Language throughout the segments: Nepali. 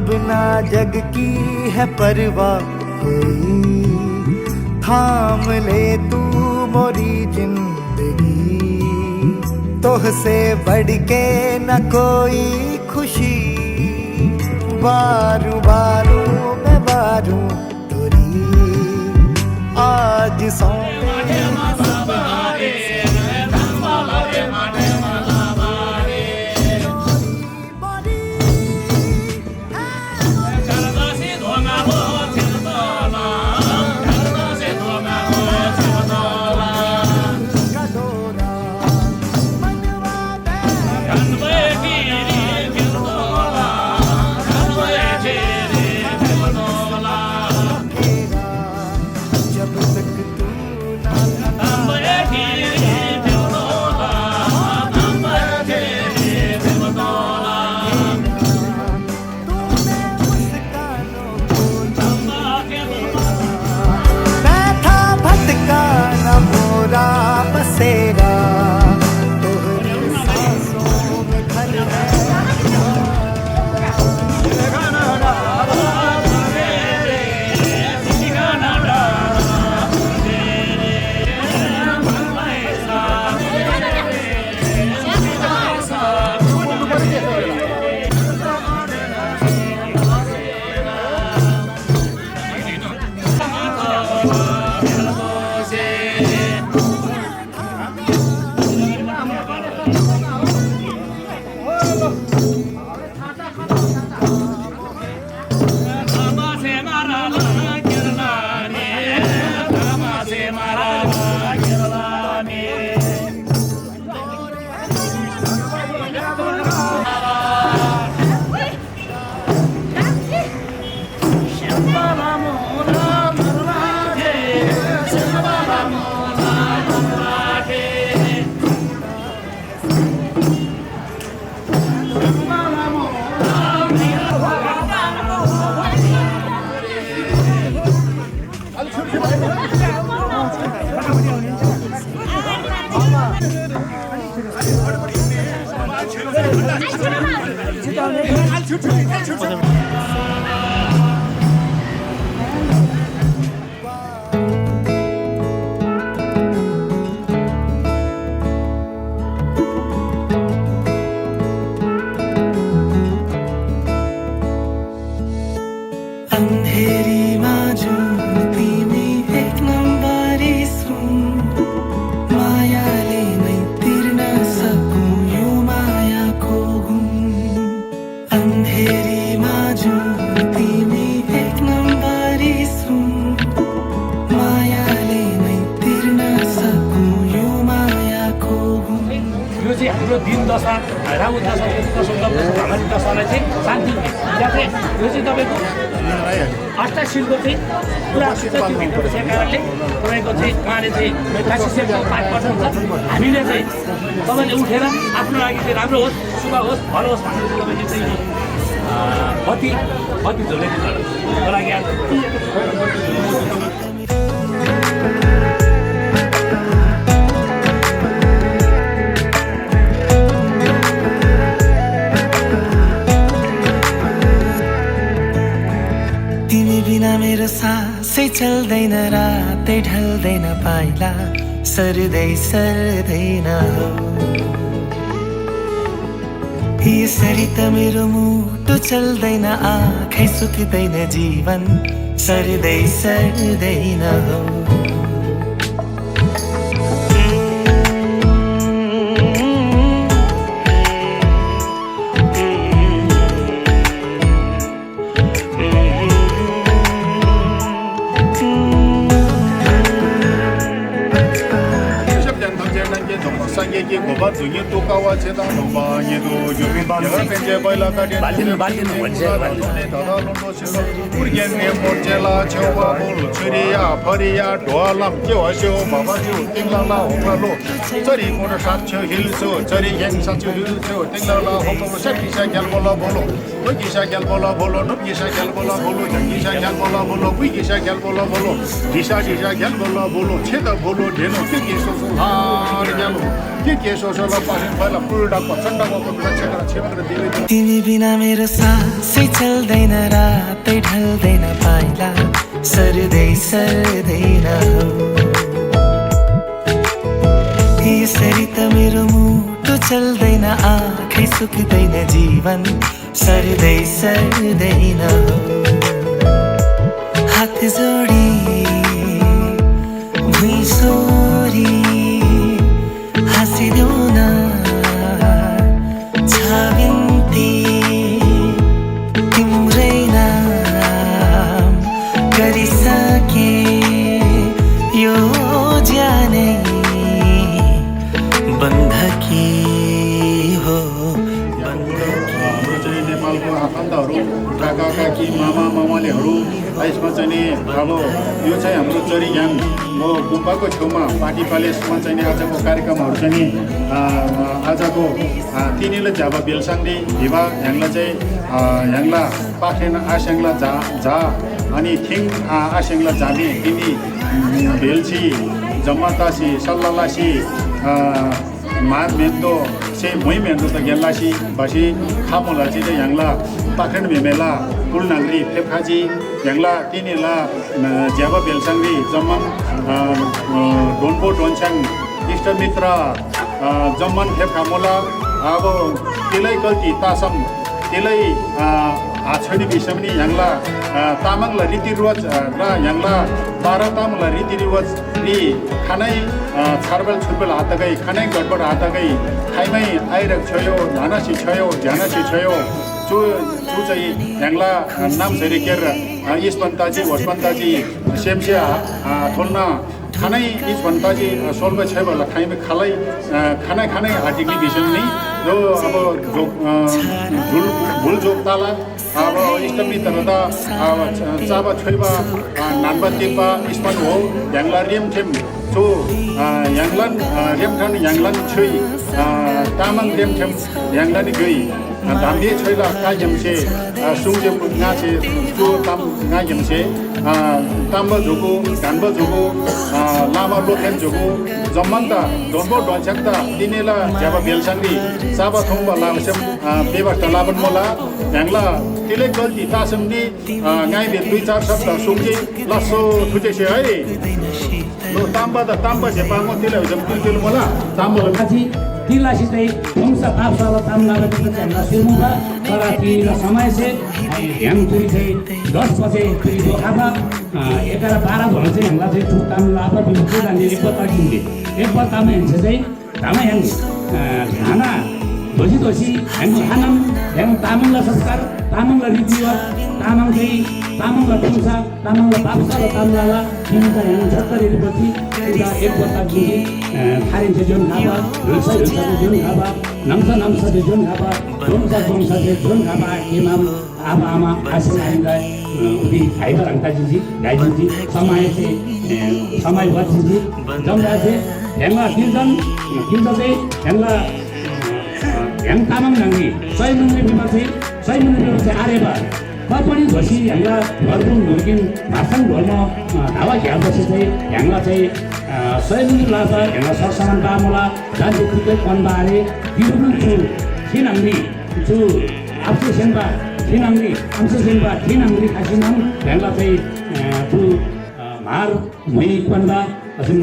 अब ना जग की है परवाह कोई, थाम ले तू मोरी जिंदगी, तोहसे बढ़ के न कोई खुशी, बारू बारू मैं बारू तोरी, आज सौ बसेरा तोहरी सांसों में घर हाम्रो दिन दशा राहु दशा हमारी दशालाई चाहिँ शान्ति यहाँ चाहिँ यो चाहिँ तपाईँको अष्टाशीलको चाहिँ पुरा भएको कारणले तपाईँको चाहिँ उहाँले चाहिँ 5% छ। हामीले चाहिँ तपाईँले उठेर आफ्नो लागि चाहिँ राम्रो होस्, शुभ होस्, भलो होस् भनेर तपाईँले चाहिँ बत्ती झोलाइदिनु लागि बिना मेरो सासै चल्दैन, रातै ढल्दैन पाइला, सर्दै सर्दैन हो यसरी त मेरो मुटु चल्दैन, आँखै सुक्दैन, जीवन सर्दै सर्दैन हो। के सोसोला पासिन पहिला पुल्डा प्रचण्डको रक्षेत्र छेमेर दिले तिमी बिना मेरो सासै चल्दैन रातै ढल्दैन पाइला सर्दै सर्दैन हो यसरी त मेरो मुटु चल्दैन आँखै सुक्दैन जीवन सर्दै सर्दैन हो हात जोडी भुइँ सोरी हाँसिदेऊ न छाविन्ती तिम्रै नाम गरिसके यो ज्यानै बन्धकी हो हाम्रो चाहिँ नेपालको आफन्तहरू काका काकी मामा मामालेहरू यसमा चाहिँ नि अब यो चाहिँ हाम्रो चरीज्ञान हो गुम्बाको छेउमा पार्टी प्यालेसमा चाहिँ नि आजको कार्यक्रमहरू चाहिँ नि आजको तिनीले जाबा बेलसाङ्दी भिवा ह्याङ्ला चाहिँ ह्याङ्ला पाखेन आस्याङ्ला झा अनि थिङ आस्याङ्ला जाने तिनी भेल्सी जम्मातासी सल्लालासी मार मेन्दो से moi मेन्दो त गेल्लासी बसी खामोला चाहिँ ह्याङ्ला पाखेन भेमेला पुलनाङ्ग्री फेफखाजी ह्याङ्ला तिनीला ज्याबा बेलसाङ्ग्री जम्मन डोन्पो डोन्स्याङ इष्टमित्र जम्मन फेफखामोला अब त्यसलाई गल्ती तासम त्यसलाई आछडी विषयमा ह्याङ्ला तामाङला रीतिरिवाज र ह्याङ्ला बाह्र तामाङला रीतिरिवाज रि खानै छारबेल छुरबेल हात गई खानै गडबड हात गई खाइमै आइरक छयो झानासी छयो झ्यानासी छयो जो चाहिँ ह्याङ्ला नाम छेरी केर इसपन्ताजी होसपन्ताजी सेम्सिया थोल्ना खानै इसपन्ताजी सोल्ब छ बेला खाइमै खालै खानै आर्टिकली विषय नै जो अब झुल भुल जोक ताला अब इष्टमित्र त अब चाबा छोइबा नानबा टिपा स्पन हो ह्याङ्ला रेमठेम जो ह्याङ्लान रेमठान ह्याङ्लान छोइ तामाङ रेमठेम ह्याङ्लानि गई धाम्बे छोइला कायमसे सुङजे गाछे जो ताम गायमसे ताम्बा झोको घान्बा झोको लामा लोथेन झोको जम्मन्ता डोन्बो डोन्स्याक्ता तिनीला ज्याबा बेलसाङ्ग्री चाबा थोङबा लामसेम बेबास्ता लाबन मोला ह्याङ्ला त्यसले गल्ती तासम्नी गाई भेट 2-4 शब्द सुङजे लसो ठुटेसे है ताम्बा त ताम्बा झेपाङो त्यसले हुन्छ त्यो मोला ताम्बा माथि तिलासी चाहिँ वंश पापसाला ताम्लाको चाहिँ हामीलाई सुन्नुगा तर ती समय चाहिँ ह्याङ तुरी चाहिँ 10 बजे तुरी दोखाबा 11-12 भएर चाहिँ हामीलाई चाहिँ ठुक ताम्ला अब बिल्कुल जाने एक पत्ता किन्ने एक पत्तामा हिँड्छ चाहिँ धामा ह्याङ खाना दोषी ह्याङ तामाङलाई संस्कार तामाङलाई रीतिरिवाज तामाङ चाहिँ तामाङलाई ठुङ्सा तामाङलाई पापसाला ताम्लाला किन्छ ह्याङ छत्तरीपछि एउटा एक पत्ता किन्ने खारिन्छ जुन खाबा रुसा जुन खाबा नम्सा जुन खाबा जोमसा जुन खाबा इमाम आमा आसिन हामीलाई उति खाइबा रङ्काजी गाइजी समय बच्ची जम्दा चाहिँ ह्याङ्ला किन्छ चाहिँ ह्याङ्ला ह्याङ तामाङ नाङ्गी 100 मुन्ने बिमा चाहिँ 100 मुन्ने बिमा चाहिँ आरेबा पनि घोसी ह्याङ्ला घरबुङ हुर्किन भाषण ढोलमा हावा घ्याएपछि चाहिँ ह्याङ्ला चाहिँ 100 मुन्ने लाग्छ ह्याङ्ला सरसामान बामोला जान्छु खुदै पन्बारे बिरुनु छु छिनाङ्गी छु आफसे सेन्बा छिनाङ्गी आमसे सेन्बा छिनाङ्गी खासिनाम ह्याङ्ला चाहिँ छु मार मै पन्दा अझै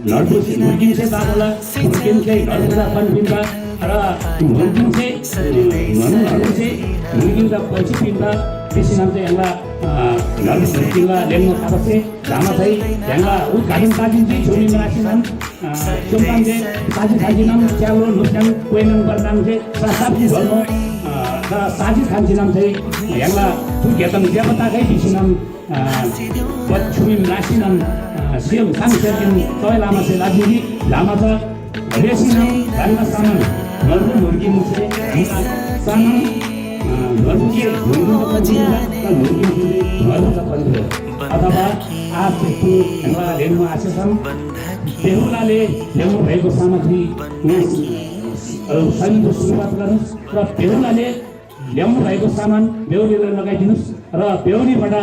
नर्बुस मुर्गिन चाहिँ बाबोला मुर्गिन चाहिँ नर्बुला पन्बिन्दा र मुर्गिन चाहिँ मुर्गिन र पछि पिन्दा त्यसै नाम चाहिँ ह्याङ्ला नर्बुस मुर्गिनला लेङ्गो खाबसे धामा चाहिँ ह्याङ्ला उद्घाटन काजिन चाहिँ छोरीमा राखिनाम चुम्पाङ चाहिँ साजी नाम च्याउरो नुस्याङ कोइनाङ बर्दाङ चाहिँ सासाप्ती धर्म र साजी खान्सी नाम चाहिँ ह्याङ्ला तुर्केतम देवताकै पिसी नाम छुमिम राशि नाम सेम साङसेर्किन तय लामा चाहिँ लागिनी लामा छ रेसी नाम धानमा सामान नर्बु मुर्गी मुसे सामान नर्बु के अथवा आफू ह्याङ्ला ल्याउनु आएछन् बेहुलाले ल्याउनु भएको सामग्री शैलीको सुरुवात गर्नुहोस् र बेहुलाले ल्याउनु भएको सामान बेहुलीलाई लगाइदिनुहोस् र बेहुलीबाट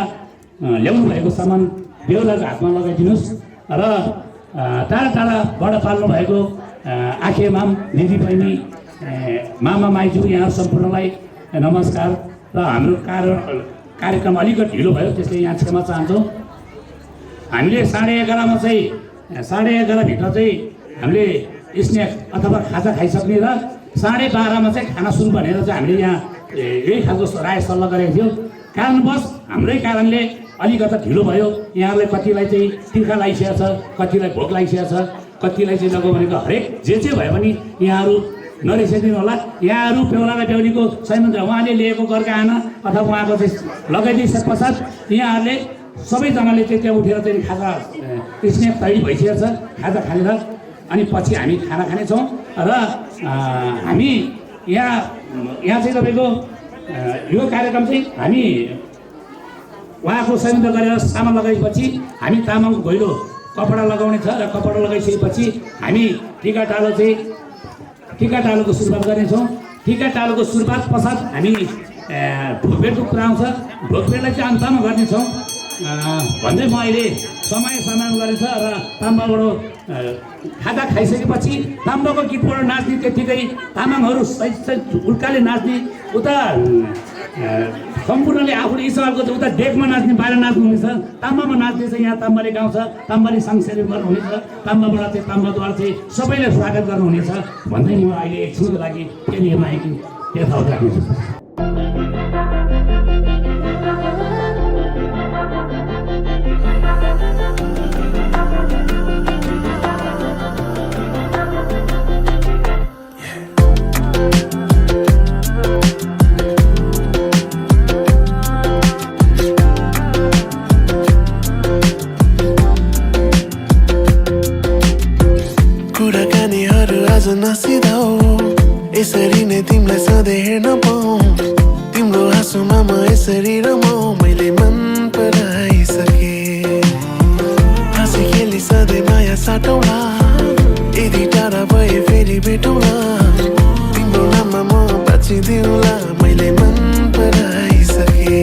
ल्याउनु भएको सामान बेहुलाको हातमा लगाइदिनुहोस् र टाढा टाढाबाट पाल्नु भएको आखे माम दिदी बहिनी मामा माइजू यहाँ सम्पूर्णलाई नमस्कार। र हाम्रो कार्यक्रम अलिकति ढिलो भयो, त्यसले यहाँ क्षमा चाहन्छौँ। हामीले 11:30 चाहिँ 11:30 भित्र चाहिँ हामीले स्न्याक अथवा खाजा खाइसक्ने र 12:30 चाहिँ खाना सुरु भनेर चाहिँ हामीले यहाँ यही खालको राय सल्लाह गरेको थियो। कारणवश हाम्रै कारणले अलिकति ढिलो भयो। यहाँहरूलाई कतिलाई चाहिँ तिर्खा लागिसकेको छ, कतिलाई भोक लागिसकेको छ, कतिलाई चाहिँ लगो भनेको हरेक जे भयो भने यहाँहरू नरिसाइदिनु होला। यहाँहरू बेहुला र बेहुलीको संयन्त्र उहाँले लिएको गरगाहना अथवा उहाँको चाहिँ लगाइदिइसके पश्चात यहाँहरूले सबैजनाले चाहिँ त्यहाँ उठेर चाहिँ खाजा स्न्याक तयारी भइसकेको छ, खाजा खानेर अनि पछि हामी खाना खानेछौँ। र हामी यहाँ चाहिँ तपाईँको यो कार्यक्रम चाहिँ हामी उहाँको संयन्त्र गरेर सामान लगाएपछि हामी तामाङको घैलो कपडा लगाउने छ र कपडा लगाइसकेपछि हामी टिका टालोको सुरुवात गर्नेछौँ। टिका टालोको सुरुवात पश्चात हामी ढोकभेटको कुरा आउँछ। ढोकभेटलाई चाहिँ अन्तमा गर्नेछौँ भन्दै म अहिले समय गरेछ र ताम्बाबाट खाजा खाइसकेपछि ताम्बाको गीतबाट नाच्ने, त्यत्तिकै तामाङहरू सहित उल्काले नाच्ने, उता सम्पूर्णले आफूले इसालको चाहिँ उता डेकमा नाच्ने, बाहिर नाच्नु हुनेछ। ताम्बामा नाच्ने चाहिँ यहाँ ताम्बाले गाउँछ, ताम्बाले सांस्कृतिक गर्नुहुनेछ, ताम्बाबाट चाहिँ ताम्बाद्वारा चाहिँ सबैले स्वागत गर्नुहुनेछ भन्दै म अहिले एकछिनको लागि केही माइक यथावत राख्नेछु। नसिदाऊ यसरी नै तिमीलाई सधैँ हेर्न पाऊँ, तिम्रो हाँसोमा म यसरी रमाऊँ। मैले मन पराइसके हाँसी खेली सधैँ माया साटौँला, यदि टाढा भए फेरि भेटौँला, तिम्रो नाममा म बाँचिदिउँला। मैले मन पराइसके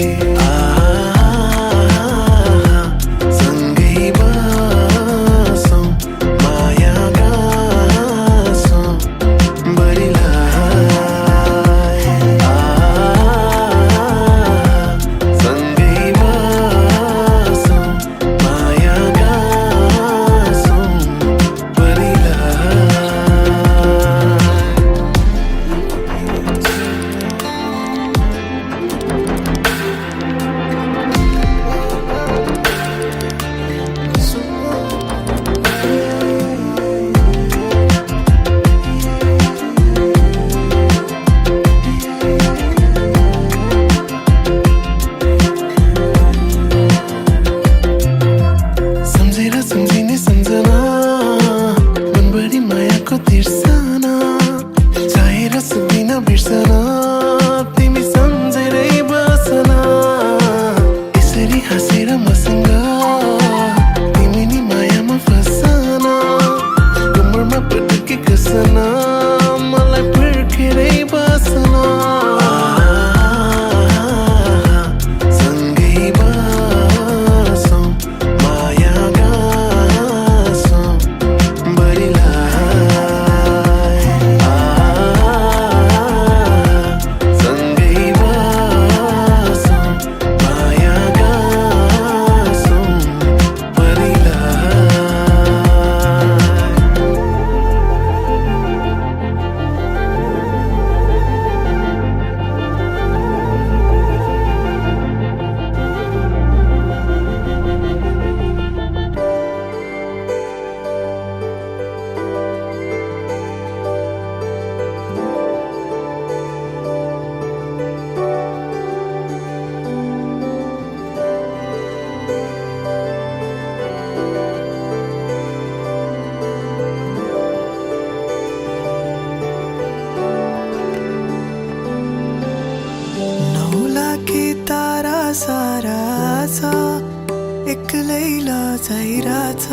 एक्लै लजाइरहेछ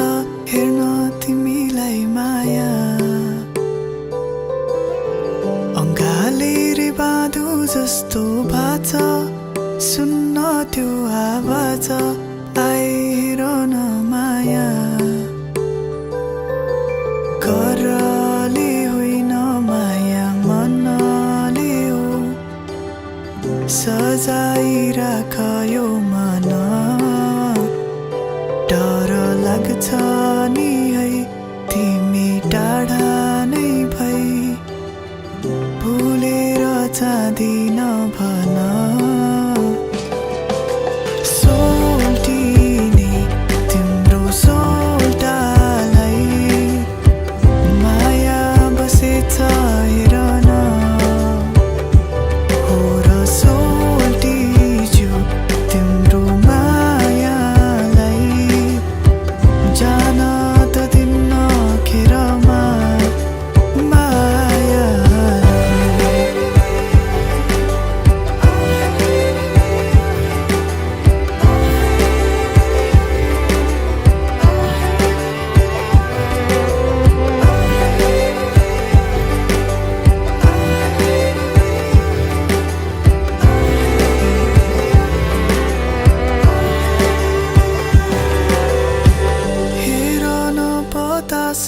हेर्न तिमीलाई माया अङ्गाले रे बाँधु जस्तो भाछ सुन्न त्यो आवाज आए हेर न माया करले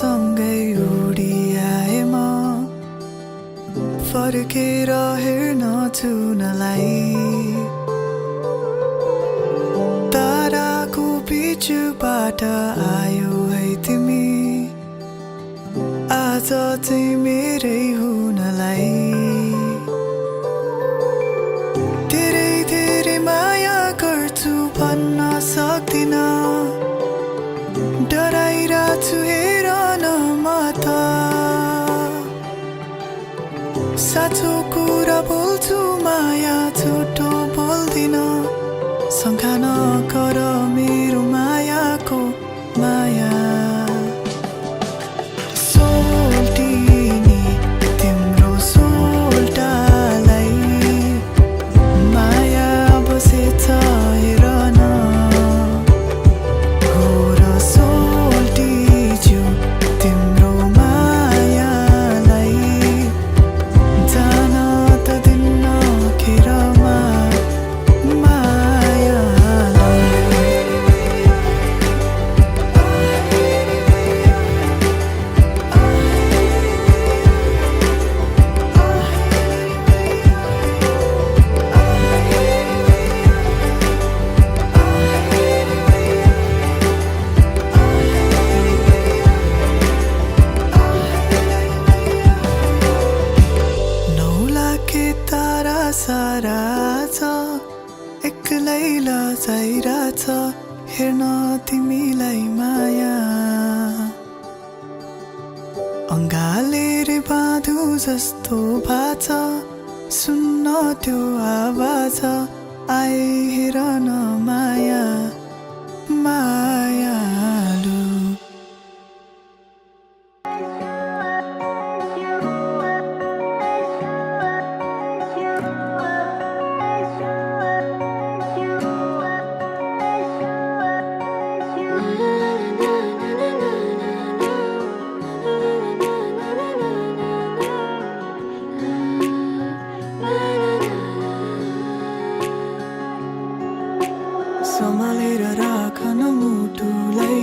सँगै उडी आए म फर्केर हेर्न जुनलाई ताराको बिचबाट आयो है तिमी आज चाहिँ मेरै हुनलाई धेरै धेरै माया गर्छु भन्न सक्दिन डराइरहेछु हेर न म त साँचो कुरा बोल्छु माया झुटो बोल्दिन शङ्का नगर मेरो मायाको माया सोल्टिनी तिम्रो सोल्टालाई माया बसेछ हेर न हो र सोल्टिज्यू तिम्रो मायालाई जान त दिन्न खेरमा सारा छ एक्लै लजाइरहेछ हेर्न तिमीलाई माया अङ्गाले रे बाँधु जस्तो भाछ सुन्न त्यो आवाज आए हेर न माया मायालु सम्हालेर राख न मुटुलाई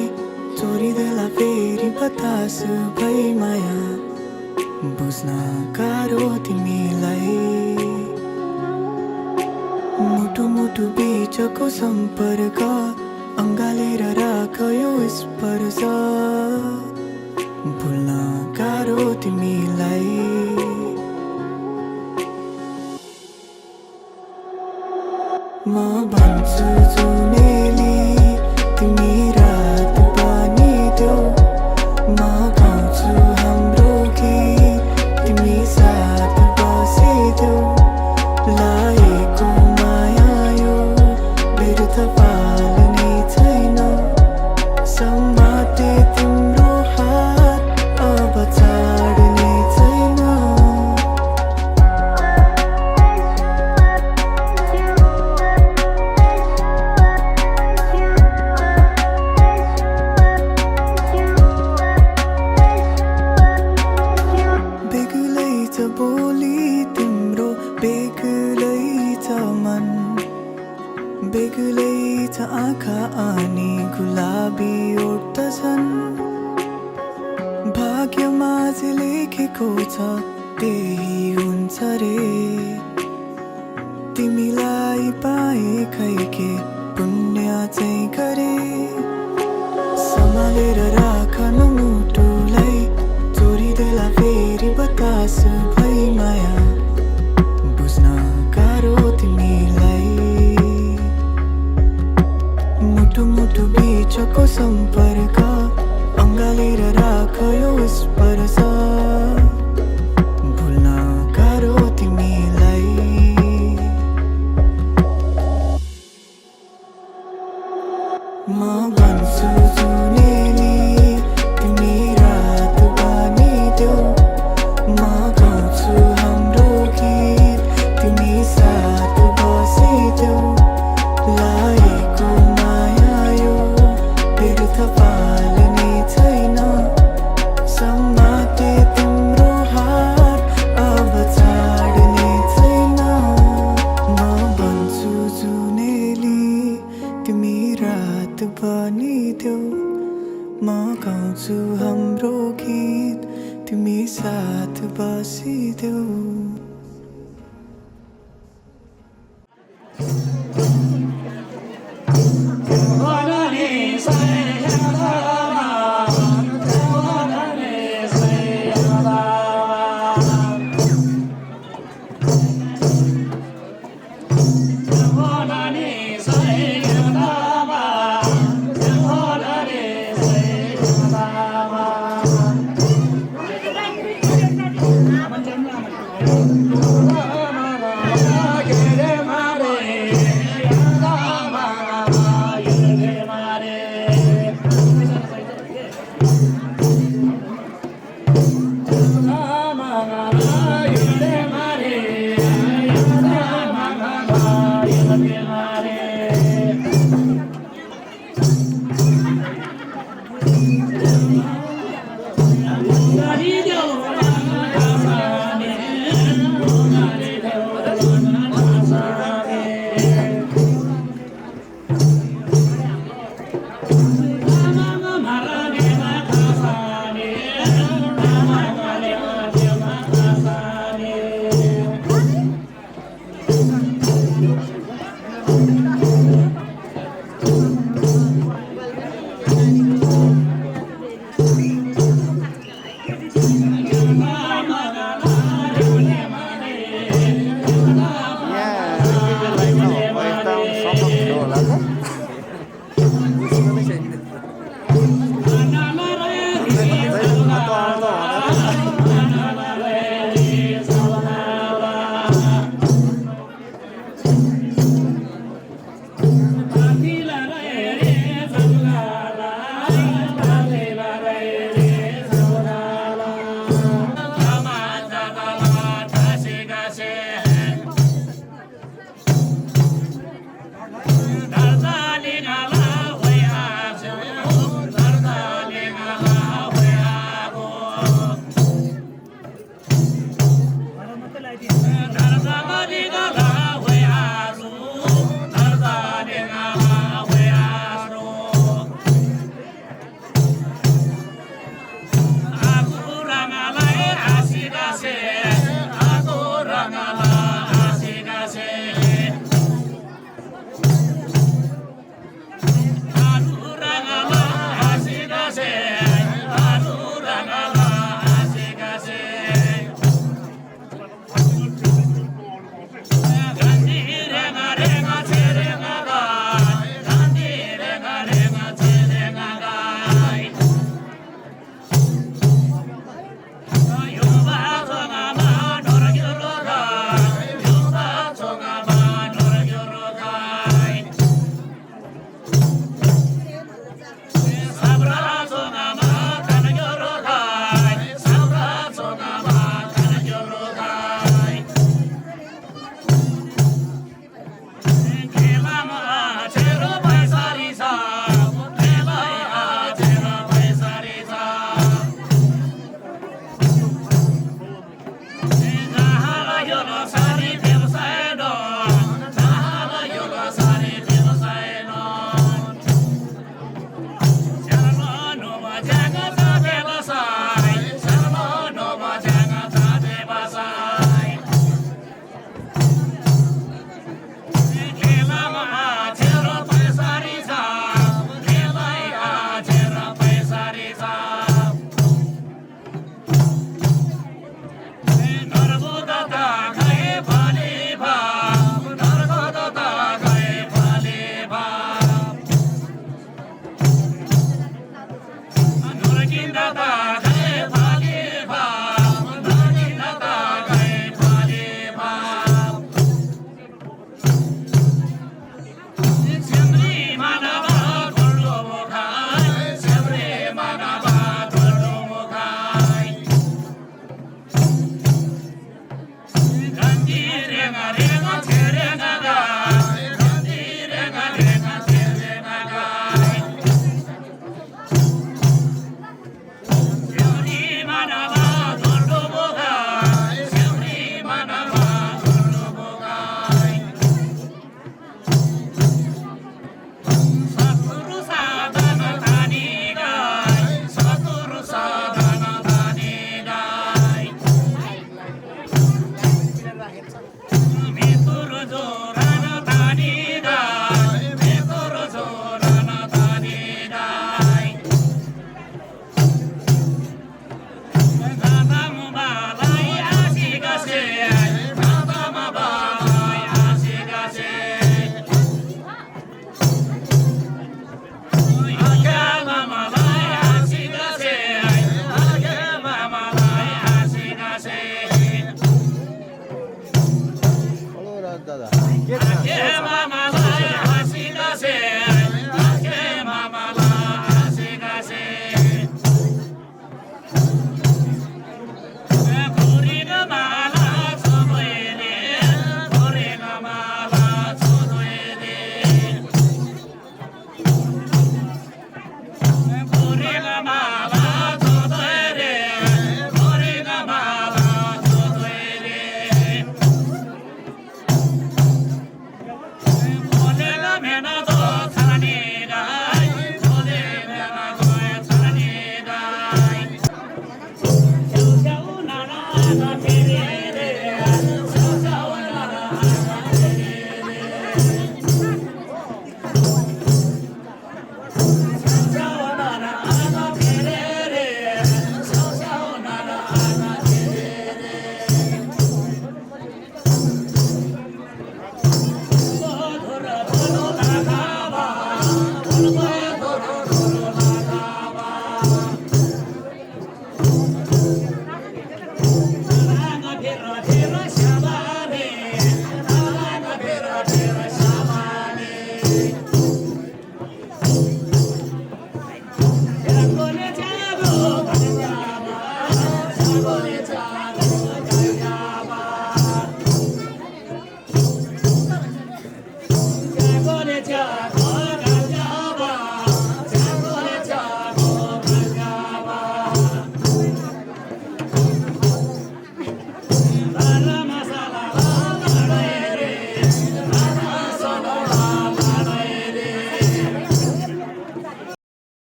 चोरिदेला फेरि बतास भई माया बुझ्न गाह्रो तिमीलाई मुटु मुटु बीचको सम्पर्क अङ्गालेर राख यो स्पर्श भुल्न गाह्रो तिमीलाई म भन्छु जुनेली तिमी रात बनिदेऊ म गाउँछु हाम्रो गीत तिमी साथ बसिदेऊ लागेको माया यो व्यर्थ पाल्ने छैन समाते तिम्रो हात अब छाड्ने छैन बोली तिम्रो बेग्लै छ मन बेग्लै छ आँखा अनि गुलाबी ओठ्दछन् भाग्यमा जे लेखेको छ त्यही हुन्छ रे तिमीलाई पाए खै के पुण्य चाहिँ गरे सम्हालेर राख न मुटुलाई चोरिदेला फेरि बतास भई माया बुझ्न गाह्रो तिमीलाई मुटु मुटु बीचको सम्पर्क अङ्गालेर राख यो स्पर्श भुल्न गाह्रो तिमीलाई म भन्छु जुनेली तिमी बसिदेऊ